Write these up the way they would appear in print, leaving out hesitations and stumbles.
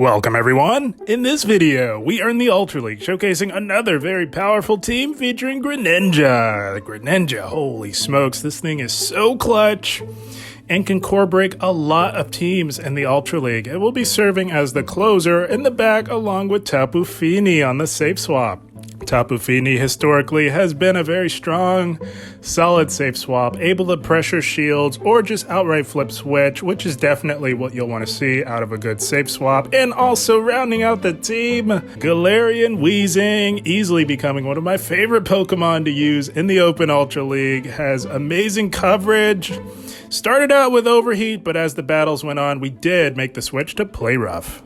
Welcome everyone! In this video, we are in the Ultra League, showcasing another very powerful team featuring Greninja. Greninja, holy smokes, this thing is so clutch and can core break a lot of teams in the Ultra League. It will be serving as the closer in the back along with Tapu Fini on the safe swap. Tapu Fini historically has been a very strong, solid safe swap, able to pressure shields or just outright flip switch, which is definitely what you'll want to see out of a good safe swap. And also rounding out the team, Galarian Weezing, easily becoming one of my favorite Pokemon to use in the Open Ultra League, has amazing coverage. Started out with Overheat, but as the battles went on, we did make the switch to Play Rough.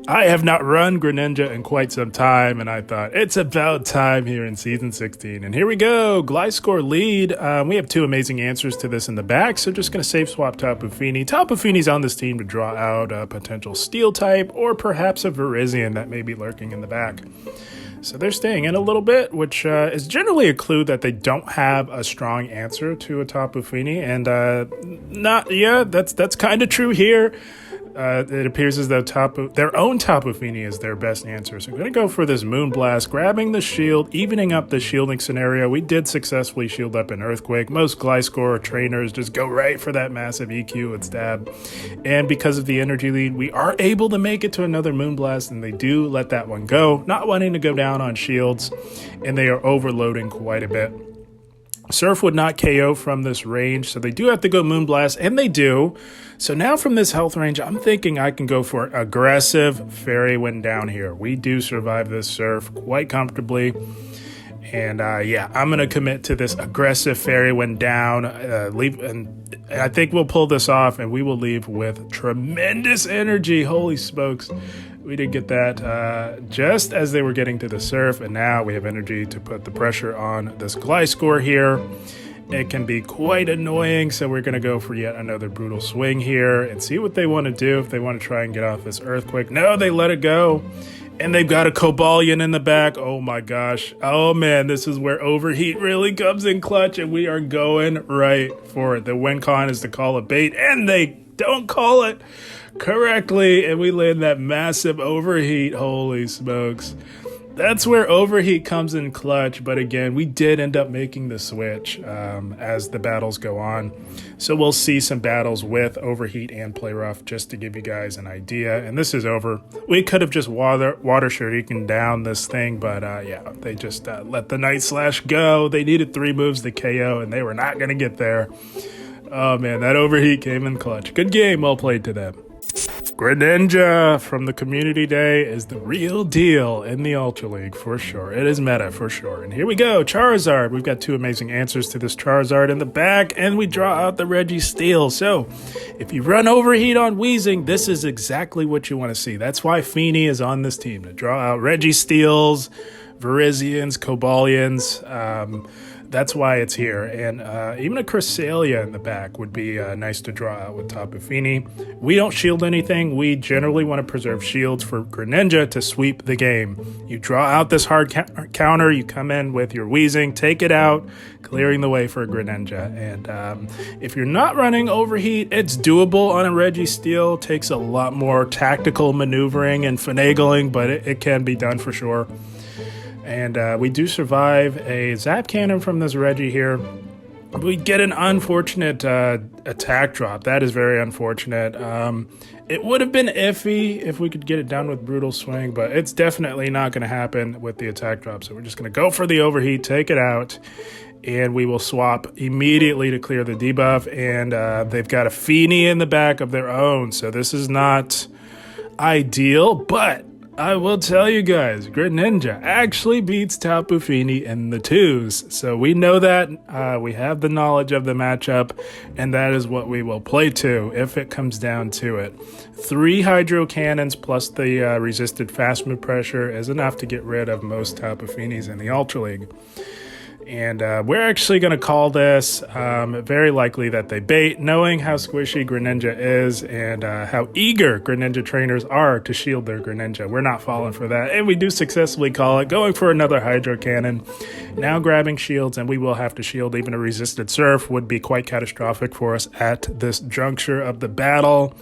I have not run Greninja in quite some time, and I thought it's about time here in Season 16. And here we go, Gliscor lead. We have two amazing answers to this in the back, so just going to safe swap Tapu Fini. Tapu Fini's on this team to draw out a potential Steel type, or perhaps a Virizion that may be lurking in the back. So they're staying in a little bit, which is generally a clue that they don't have a strong answer to a Tapu Fini, and that's kind of true here. It appears as though their own Tapu Fini is their best answer. So I'm going to go for this Moonblast, grabbing the shield, evening up the shielding scenario. We did successfully shield up an Earthquake. Most Gliscor trainers just go right for that massive EQ with Stab. And because of the energy lead, we are able to make it to another Moonblast, and they do let that one go, not wanting to go down on shields, and they are overloading quite a bit. Surf would not KO from this range, so they do have to go Moonblast, and they do. So now from this health range, I'm thinking I can go for aggressive Fairy Wind down here. We do survive this Surf quite comfortably. And yeah, I'm going to commit to this aggressive Fairy Wind down. And I think we'll pull this off, and we will leave with tremendous energy. Holy smokes. We did get that just as they were getting to the Surf, and now we have energy to put the pressure on this Gliscor here. It can be quite annoying, so we're going to go for yet another brutal swing here and see what they want to do, if they want to try and get off this Earthquake. No, they let it go, and they've got a Cobalion in the back. Oh my gosh. Oh man, this is where Overheat really comes in clutch, and we are going right for it. The win con is to call a bait, and they don't call it correctly, and we land that massive Overheat. Holy smokes. That's where Overheat comes in clutch, but again, we did end up making the switch as the battles go on. So we'll see some battles with Overheat and Play Rough just to give you guys an idea. And this is over. We could have just water shuriken down this thing, but yeah, they just let the Night Slash go. They needed 3 moves to KO, and they were not going to get there. Oh man, that Overheat came in clutch. Good game, well played to them. Greninja from the community day is the real deal in the Ultra League for sure. It is meta for sure. And here we go, Charizard. We've got 2 amazing answers to this Charizard in the back, and we draw out the Registeel. So if you run Overheat on Weezing, this is exactly what you want to see. That's why Fini is on this team, to draw out Registeels, Virizions, Cobalions. That's why it's here, and even a Cresselia in the back would be nice to draw out with Tapu Fini. We don't shield anything. We generally want to preserve shields for Greninja to sweep the game. You draw out this hard counter, you come in with your Weezing, take it out, clearing the way for Greninja. And if you're not running Overheat, it's doable on a Registeel. Takes a lot more tactical maneuvering and finagling, but it can be done for sure. And we do survive a Zap Cannon from this Reggie here. We get an unfortunate attack drop. That is very unfortunate. It would have been iffy if we could get it down with Brutal Swing, but it's definitely not going to happen with the attack drop. So we're just going to go for the Overheat, take it out, and we will swap immediately to clear the debuff. And they've got a Fini in the back of their own, so this is not ideal, but I will tell you guys, Greninja actually beats Tapu Fini in the 2s. So we know that. We have the knowledge of the matchup, and that is what we will play to if it comes down to it. 3 Hydro Cannons plus the resisted fast move pressure is enough to get rid of most Tapu Finis in the Ultra League. And we're actually going to call this very likely that they bait, knowing how squishy Greninja is and how eager Greninja trainers are to shield their Greninja. We're not falling for that, and we do successfully call it, going for another Hydro Cannon. Now grabbing shields, and we will have to shield. Even a resisted Surf would be quite catastrophic for us at this juncture of the battle.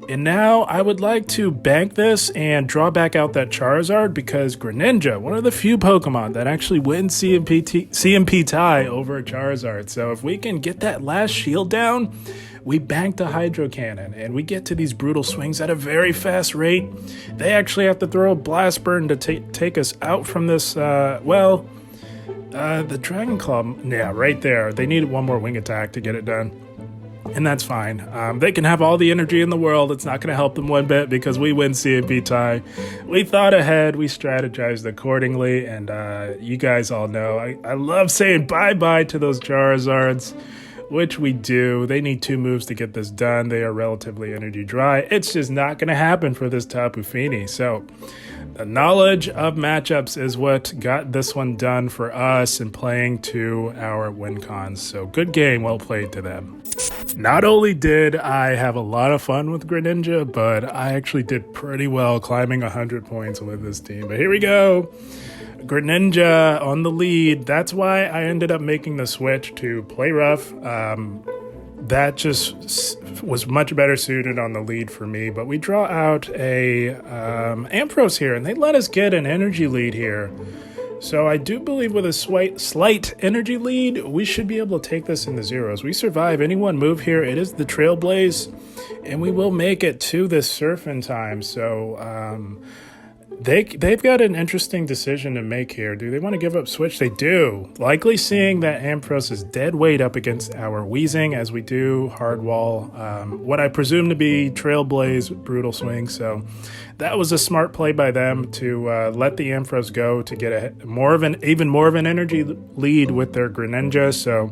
And now I would like to bank this and draw back out that Charizard because Greninja, one of the few Pokemon that actually wins CMP tie over Charizard. So if we can get that last shield down, we bank the Hydro Cannon and we get to these brutal swings at a very fast rate. They actually have to throw a Blast Burn to take us out from this, the Dragon Claw, yeah, right there. They needed one more wing attack to get it done. And that's fine. They can have all the energy in the world. It's not going to help them one bit because we win CMP tie. We thought ahead. We strategized accordingly. And you guys all know I love saying bye-bye to those Charizards, which we do. They need 2 moves to get this done. They are relatively energy dry. It's just not going to happen for this Tapu Fini. So the knowledge of matchups is what got this one done for us and playing to our win cons. So good game, well played to them. Not only did I have a lot of fun with Greninja, but I actually did pretty well climbing 100 points with this team. But here we go. Greninja on the lead. That's why I ended up making the switch to Play Rough. That just was much better suited on the lead for me. But we draw out a Ampharos here, and they let us get an energy lead here. So I do believe with a slight energy lead, we should be able to take this in the zeros. We survive any one move here. It is the Trailblaze, and we will make it to this surf in time. So they've got an interesting decision to make here. Do they want to give up switch? They do. Likely seeing that Ampharos is dead weight up against our Weezing as we do hard wall. What I presume to be Trailblaze brutal swing. So that was a smart play by them to let the Ampharos go to get even more of an energy lead with their Greninja. So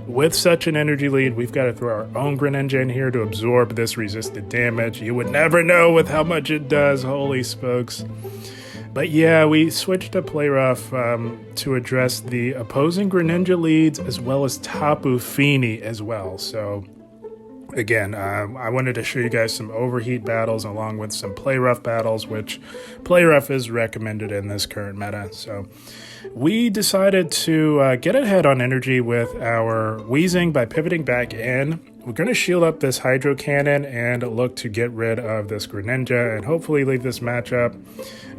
with such an energy lead, we've got to throw our own Greninja in here to absorb this resisted damage. You would never know with how much it does. Holy smokes. But yeah, we switched to Play Rough to address the opposing Greninja leads as well as Tapu Fini as well. So again, I wanted to show you guys some overheat battles along with some Play Rough battles, which Play Rough is recommended in this current meta. So we decided to get ahead on energy with our Weezing by pivoting back in. We're going to shield up this Hydro Cannon and look to get rid of this Greninja and hopefully leave this matchup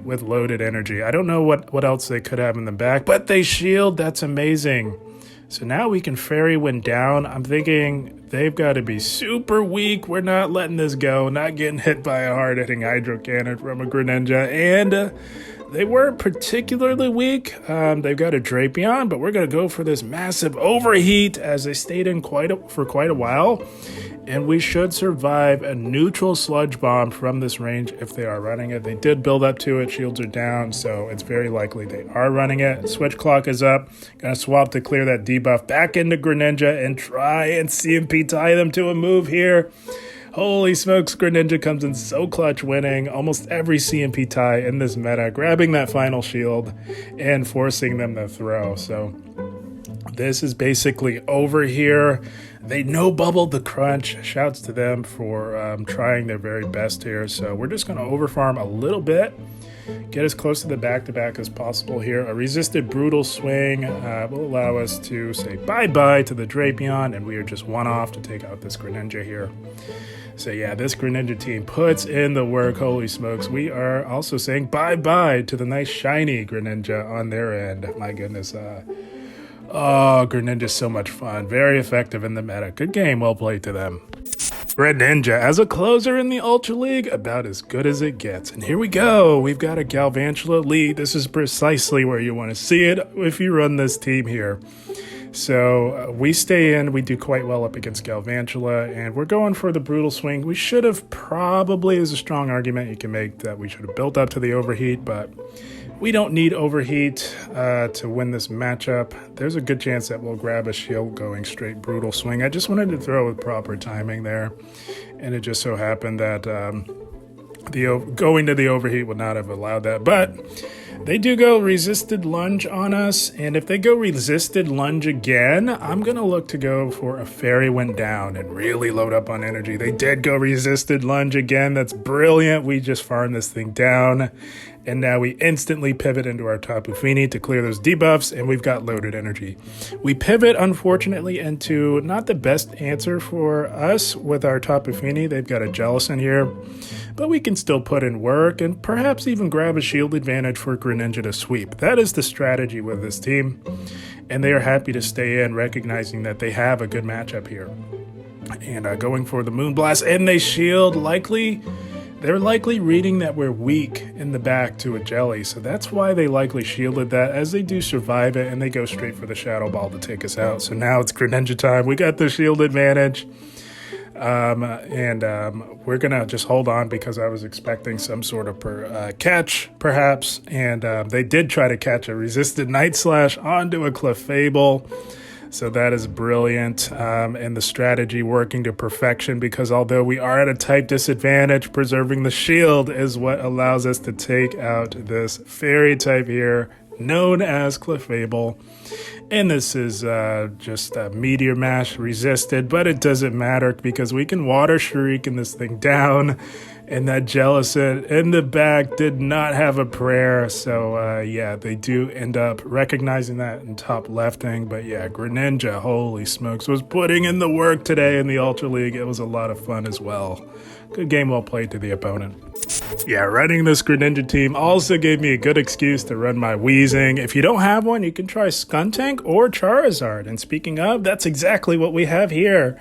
with loaded energy. I don't know what else they could have in the back, but they shield. That's amazing. So now we can Fairy Wind down. I'm thinking they've got to be super weak. We're not letting this go. Not getting hit by a hard-hitting Hydro Cannon from a Greninja. And they weren't particularly weak. They've got a Drapion, but we're going to go for this massive overheat as they stayed in for quite a while. And we should survive a neutral Sludge Bomb from this range if they are running it. They did build up to it. Shields are down, so it's very likely they are running it. Switch Clock is up. Gonna swap to clear that debuff back into Greninja and try and CMP tie them to a move here. Holy smokes, Greninja comes in so clutch, winning almost every CMP tie in this meta, grabbing that final shield and forcing them to throw. So this is basically over here. They no-bubbled the crunch. Shouts to them for trying their very best here. So we're just going to overfarm a little bit. Get as close to the back-to-back as possible here. A resisted brutal swing will allow us to say bye-bye to the Drapion, and we are just one off to take out this Greninja here. So yeah, this Greninja team puts in the work. Holy smokes. We are also saying bye-bye to the nice shiny Greninja on their end. My goodness. Oh, Greninja's so much fun. Very effective in the meta. Good game. Well played to them. Greninja as a closer in the Ultra League, about as good as it gets. And here we go. We've got a Galvantula lead. This is precisely where you want to see it if you run this team here. So we stay in. We do quite well up against Galvantula, and we're going for the brutal swing. We should have probably, is a strong argument you can make, that we should have built up to the overheat, but we don't need overheat to win this matchup. There's a good chance that we'll grab a shield going straight brutal swing. I just wanted to throw with proper timing there, and it just so happened that going to the overheat would not have allowed that. But They do go resisted lunge on us, and if they go resisted lunge again, I'm going to look to go for a Fairy Wind down and really load up on energy. They did go resisted lunge again. That's brilliant. We just farmed this thing down, and now we instantly pivot into our Tapu Fini to clear those debuffs, and we've got loaded energy. We pivot, unfortunately, into not the best answer for us with our Tapu Fini. They've got a Jellicent here, but we can still put in work and perhaps even grab a shield advantage for Greninja to sweep. That is the strategy with this team, and they are happy to stay in, recognizing that they have a good matchup here. And going for the Moonblast, and they shield likely. They're likely reading that we're weak in the back to a Jelly, so that's why they likely shielded that, as they do survive it, and they go straight for the Shadow Ball to take us out. So now it's Greninja time. We got the shield advantage. We're going to just hold on because I was expecting some sort of catch, perhaps. And they did try to catch a resisted Night Slash onto a Clefable. So that is brilliant. And the strategy working to perfection, because although we are at a type disadvantage, preserving the shield is what allows us to take out this fairy type here, known as Clefable. And this is just a Meteor Mash resisted, but it doesn't matter because we can Water Shuriken this thing down. And that Jellicent in the back did not have a prayer. So, yeah, they do end up recognizing that in top lefting. But, yeah, Greninja, holy smokes, was putting in the work today in the Ultra League. It was a lot of fun as well. Good game well played to the opponent. Yeah, running this Greninja team also gave me a good excuse to run my Weezing. If you don't have one, you can try Skuntank or Charizard. And speaking of, that's exactly what we have here.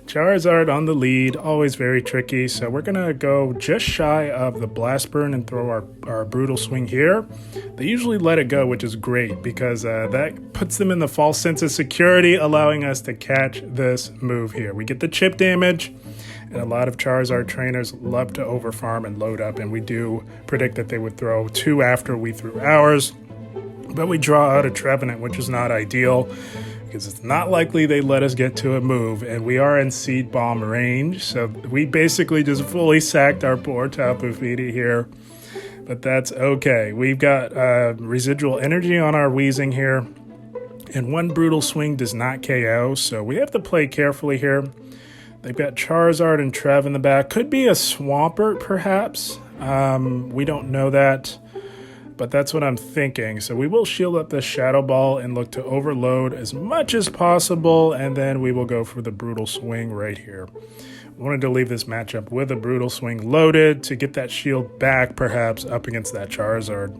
Charizard on the lead, always very tricky. So we're going to go just shy of the Blast Burn and throw our Brutal Swing here. They usually let it go, which is great because that puts them in the false sense of security, allowing us to catch this move here. We get the chip damage. And a lot of Charizard trainers love to overfarm and load up, and we do predict that they would throw 2 after we threw ours. But we draw out a Trevenant, which is not ideal, because it's not likely they let us get to a move, and we are in Seed Bomb range, so we basically just fully sacked our poor Tapu Fini here. But that's okay. We've got residual energy on our Weezing here, and one Brutal Swing does not KO, so we have to play carefully here. They've got Charizard and Trev in the back. Could be a Swampert, perhaps. We don't know that, but that's what I'm thinking. So we will shield up this Shadow Ball and look to overload as much as possible, and then we will go for the Brutal Swing right here. Wanted to leave this matchup with a Brutal Swing loaded to get that shield back, perhaps, up against that Charizard,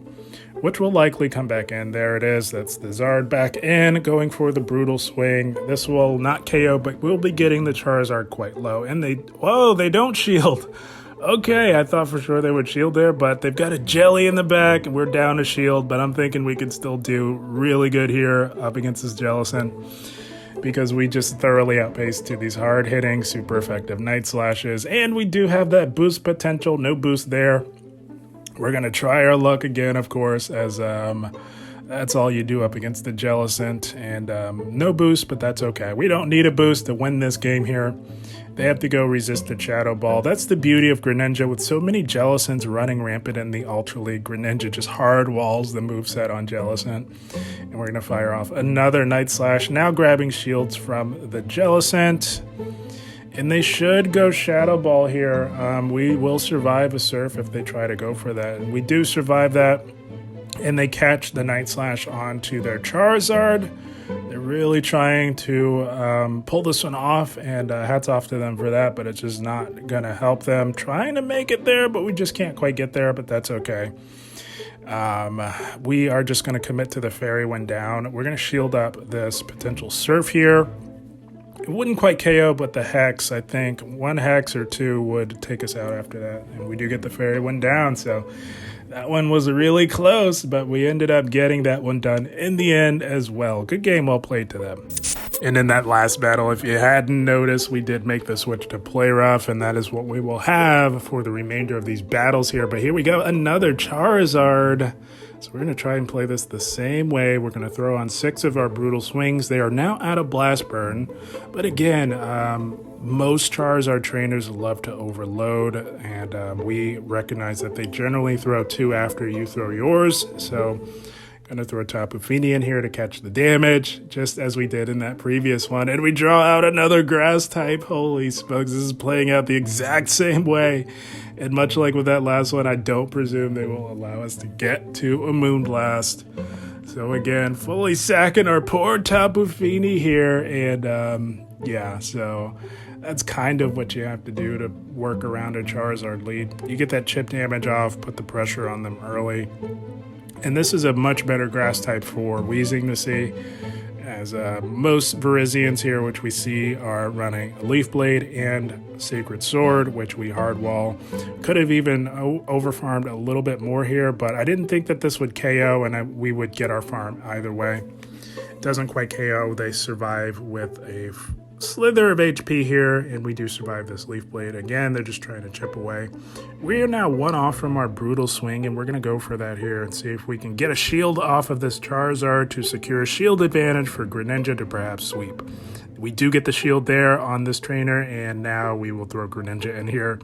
which will likely come back in. There it is. That's the Zard back in, going for the Brutal Swing. This will not KO, but we'll be getting the Charizard quite low. And they don't shield. Okay, I thought for sure they would shield there, but they've got a Jelly in the back, and we're down to shield, but I'm thinking we can still do really good here up against this Jellicent, because we just thoroughly outpaced to these hard-hitting, super effective Night Slashes, and we do have that boost potential. No boost there. We're going to try our luck again, of course, as that's all you do up against the Jellicent. And no boost, but that's okay. We don't need a boost to win this game here. They have to go resisted Shadow Ball. That's the beauty of Greninja. With so many Jellicents running rampant in the Ultra League, Greninja just hard walls the moveset on Jellicent. And we're going to fire off another Night Slash, now grabbing shields from the Jellicent. And they should go Shadow Ball here. We will survive a Surf if they try to go for that. And we do survive that. And they catch the Night Slash onto their Charizard. They're really trying to pull this one off, and hats off to them for that, but it's just not going to help them. Trying to make it there, but we just can't quite get there, but that's okay. We are just going to commit to the Fairy Wind down. We're going to shield up this potential Surf here. It wouldn't quite KO, but the Hex, I think, 1 Hex or 2 would take us out after that. And we do get the Fairy Wind down, so that one was really close, but we ended up getting that one done in the end as well. Good game, well played to them. And in that last battle, if you hadn't noticed, we did make the switch to Play Rough, and that is what we will have for the remainder of these battles here. But here we go, another Charizard. So we're going to try and play this the same way. We're going to throw on 6 of our Brutal Swings. They are now out of Blast Burn. But again, most Charizard trainers love to overload, and we recognize that they generally throw 2 after you throw yours. So gonna throw Tapu Fini in here to catch the damage, just as we did in that previous one. And we draw out another grass type. Holy smokes, this is playing out the exact same way. And much like with that last one, I don't presume they will allow us to get to a Moonblast. So again, fully sacking our poor Tapu Fini here. And yeah, so that's kind of what you have to do to work around a Charizard lead. You get that chip damage off, put the pressure on them early. And this is a much better grass type for Weezing to see, as most Virizions here, which we see, are running a Leaf Blade and Sacred Sword, which we hardwall. Could have even overfarmed a little bit more here, but I didn't think that this would KO and we would get our farm either way. It doesn't quite KO. They survive with a slither of HP here, and we do survive this Leaf Blade. Again, they're just trying to chip away. We are now 1 off from our Brutal Swing, and we're going to go for that here and see if we can get a shield off of this Charizard to secure a shield advantage for Greninja to perhaps sweep. We do get the shield there on this trainer, and now we will throw Greninja in here.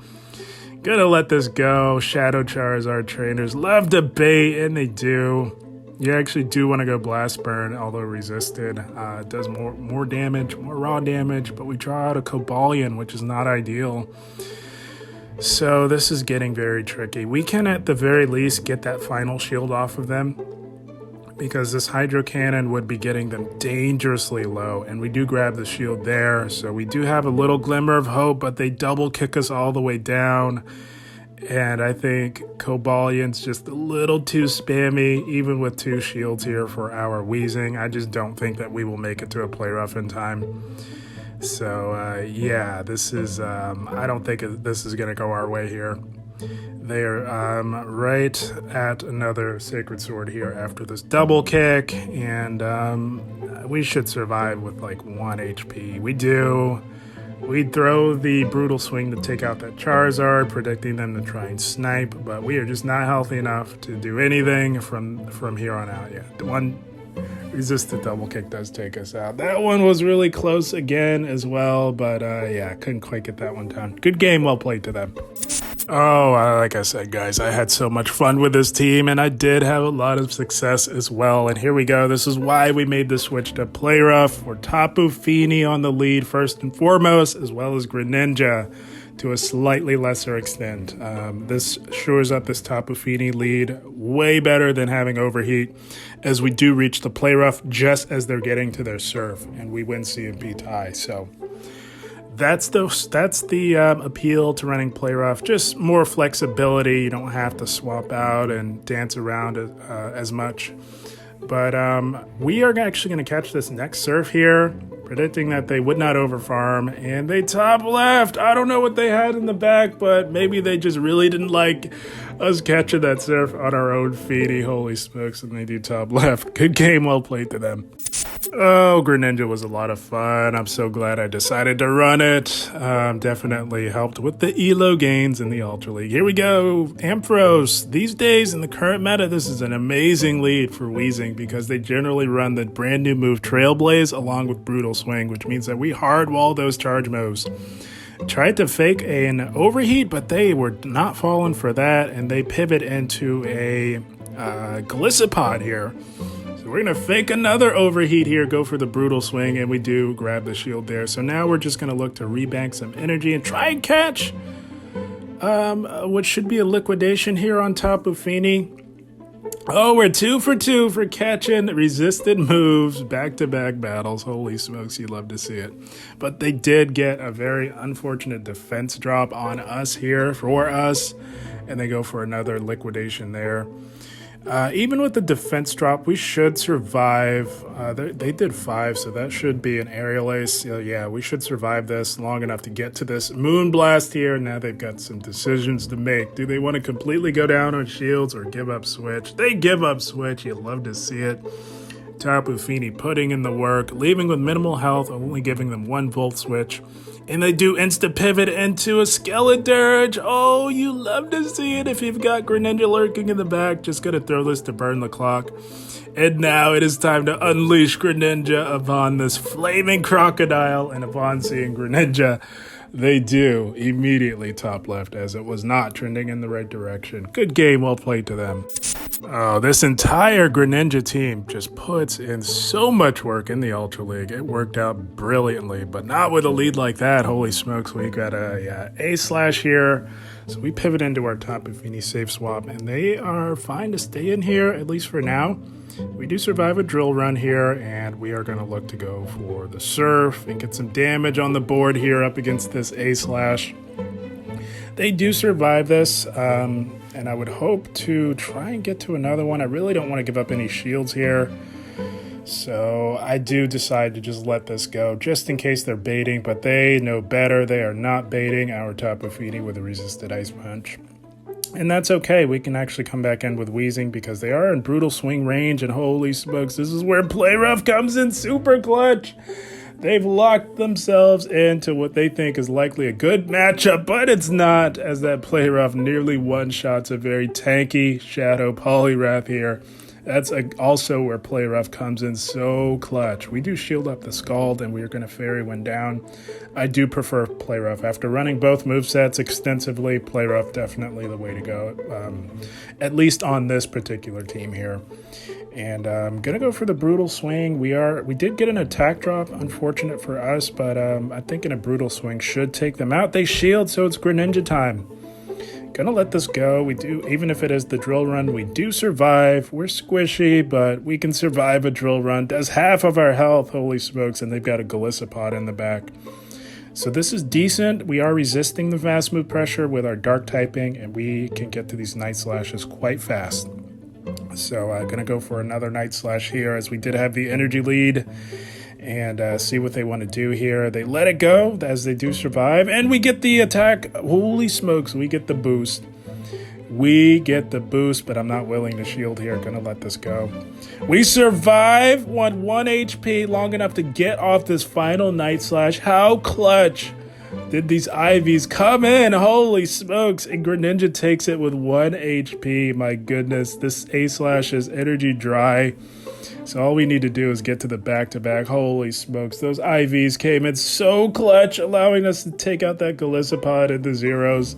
Gonna let this go. Shadow Charizard trainers love to bait, and they do. You actually do want to go Blast Burn, although resisted. It does more damage, more raw damage, but we draw out a Cobalion, which is not ideal. So this is getting very tricky. We can, at the very least, get that final shield off of them, because this Hydro Cannon would be getting them dangerously low, and we do grab the shield there. So we do have a little glimmer of hope, but they double kick us all the way down. And I think Cobalion's just a little too spammy, even with 2 shields here for our Weezing. I just don't think that we will make it to a play rough in time. So, yeah, this is, I don't think this is going to go our way here. They're right at another Sacred Sword here after this double kick, and we should survive with like 1 HP. We do. We throw the Brutal Swing to take out that Charizard, predicting them to try and snipe, but we are just not healthy enough to do anything from here on out yet. The one resisted double kick does take us out. That one was really close again as well, but yeah, couldn't quite get that one down. Good game, well played to them. Oh, like I said, guys, I had so much fun with this team, and I did have a lot of success as well. And here we go. This is why we made the switch to Play Rough. We're Tapu Fini on the lead first and foremost, as well as Greninja to a slightly lesser extent. This shores up this Tapu Fini lead way better than having Overheat, as we do reach the Play Rough just as they're getting to their Surf, and we win CMP tie. So that's the appeal to running Play Rough. Just more flexibility. You don't have to swap out and dance around as much. But we are actually going to catch this next Surf here, predicting that they would not overfarm, and they top left. I don't know what they had in the back, but maybe they just really didn't like us catching that Surf on our own feet. Holy smokes, and they do top left. Good game, well played to them. Oh, Greninja was a lot of fun. I'm so glad I decided to run it. Definitely helped with the elo gains in the Ultra League. Here we go. Ampharos. These days in the current meta, this is an amazing lead for Weezing, because they generally run the brand new move Trailblaze along with Brutal Swing, which means that we hardwall those charge moves. Tried to fake an Overheat, but they were not falling for that, and they pivot into a Gliscor here. We're going to fake another Overheat here, go for the Brutal Swing, and we do grab the shield there. So now we're just going to look to rebank some energy and try and catch what should be a liquidation here on Tapu Fini. Oh, we're 2 for 2 for catching resisted moves, back-to-back battles. Holy smokes, you love to see it. But they did get a very unfortunate defense drop on us here for us, and they go for another liquidation there. Even with the defense drop, we should survive. They did 5, so that should be an aerial ace. So yeah, we should survive this long enough to get to this Moonblast here. Now they've got some decisions to make. Do they want to completely go down on shields or give up switch? They give up switch. You love to see it. Tapu Fini putting in the work, leaving with minimal health, only giving them 1 volt switch. And they do insta-pivot into a Skeledirge. Oh, you love to see it if you've got Greninja lurking in the back. Just going to throw this to burn the clock. And now it is time to unleash Greninja upon this flaming crocodile. And upon seeing Greninja, they do immediately top left, as it was not trending in the right direction. Good game, well played to them. Oh, this entire Greninja team just puts in so much work in the Ultra League. It worked out brilliantly, but not with a lead like that. Holy smokes, we got a here. So we pivot into our Tapu Fini safe swap, and they are fine to stay in here, at least for now. We do survive a drill run here, and we are going to look to go for the surf and get some damage on the board here up against this A/. They do survive this, and I would hope to try and get to another one. I really don't want to give up any shields here, so I do decide to just let this go, just in case they're baiting, but they know better. They are not baiting our Tapu Fini with a resisted Ice Punch. And that's okay. We can actually come back in with Weezing because they are in brutal swing range, and holy smokes, this is where Play Rough comes in super clutch. They've locked themselves into what they think is likely a good matchup, but it's not, as that Play Rough nearly one-shots a very tanky Shadow Poliwrath here. That's also where Play Rough comes in so clutch. We do shield up the Scald, and we are going to Fairy one down. I do prefer Play Rough. After running both movesets extensively, Play Rough definitely the way to go, at least on this particular team here. And I'm going to go for the Brutal Swing. We did get an attack drop, unfortunate for us, but I think in a Brutal Swing should take them out. They shield, so it's Greninja time. Gonna let this go. We do, even if it is the drill run, we do survive. We're squishy, but we can survive a drill run. Does half of our health, holy smokes, and they've got a Gliscor in the back. So this is decent. We are resisting the fast move pressure with our dark typing, and we can get to these Night Slashes quite fast. So I'm gonna go for another Night Slash here, as we did have the energy lead. And see what they want to do here. They let it go as they do survive, and we get the attack. Holy smokes, we get the boost. We get the boost, but I'm not willing to shield here. Gonna let this go. We survive, won 1 HP, long enough to get off this final Night Slash. How clutch did these IVs come in? Holy smokes, and Greninja takes it with 1 HP. My goodness, this A/ is energy dry. So all we need to do is get to the back-to-back. Holy smokes, those IVs came in so clutch, allowing us to take out that Gliscor into zeros.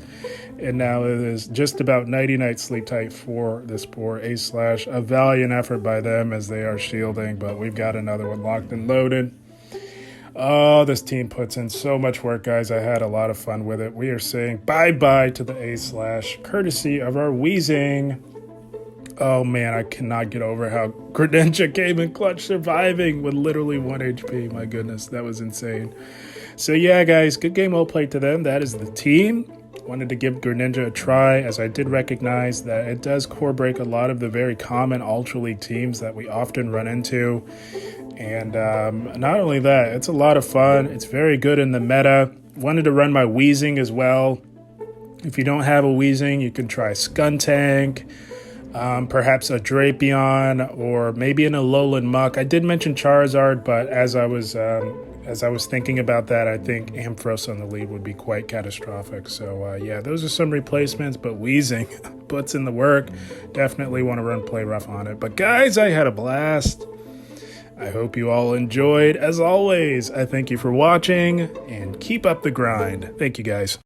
And now it is just about nighty-night sleep tight for this poor A/. A valiant effort by them as they are shielding, but we've got another one locked and loaded. Oh, this team puts in so much work, guys. I had a lot of fun with it. We are saying bye-bye to the A/, courtesy of our Weezing. Oh man, I cannot get over how Greninja came in clutch, surviving with literally 1 HP. My goodness, that was insane. So yeah, guys, good game, well played to them. That is the team. Wanted to give Greninja a try, as I did recognize that it does core break a lot of the very common Ultra League teams that we often run into. And not only that, it's a lot of fun. It's very good in the meta. Wanted to run my Weezing as well. If you don't have a Weezing, you can try Skuntank. Perhaps a Drapion, or maybe an Alolan Muck. I did mention Charizard, but as I was thinking about that, I think Ampharos on the lead would be quite catastrophic. So yeah, those are some replacements, but Weezing puts in the work. Definitely want to run Play Rough on it. But guys, I had a blast. I hope you all enjoyed. As always, I thank you for watching, and keep up the grind. Thank you, guys.